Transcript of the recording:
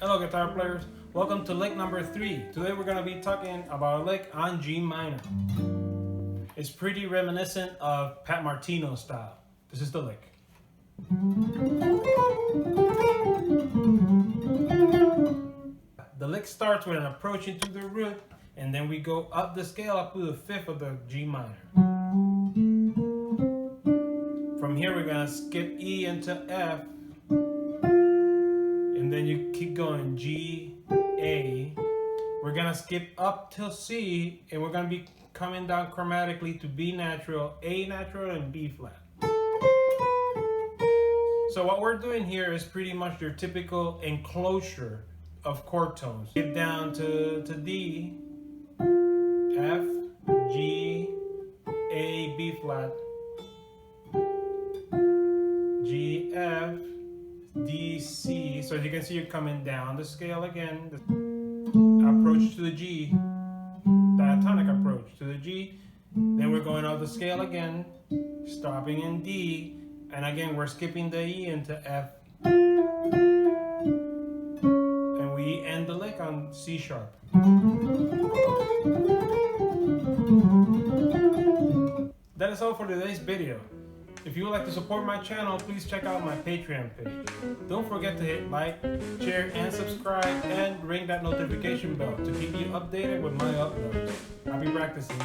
Hello guitar players, welcome to lick number 3. Today we're going to be talking about a lick on G minor. It's pretty reminiscent of Pat Martino style. This is the lick. The lick starts with an approach into the root, and then we go up the scale up to the 5th of the G minor. From here we're going to skip E into F, and then you keep going G, A. We're going to skip up till C, and we're going to be coming down chromatically to B natural, A natural, and B flat. So what we're doing here is pretty much your typical enclosure of chord tones. Get down to D, F, G, A, B flat, G, F, D, C. So as you can see, you're coming down the scale again. The approach to the G, diatonic approach to the G. Then we're going out the scale again, stopping in D, and again we're skipping the E into F. And we end the lick on C sharp. That is all for today's video. If you would like to support my channel, please check out my Patreon page. Don't forget to hit like, share, and subscribe, and ring that notification bell to keep you updated with my uploads. Happy practicing.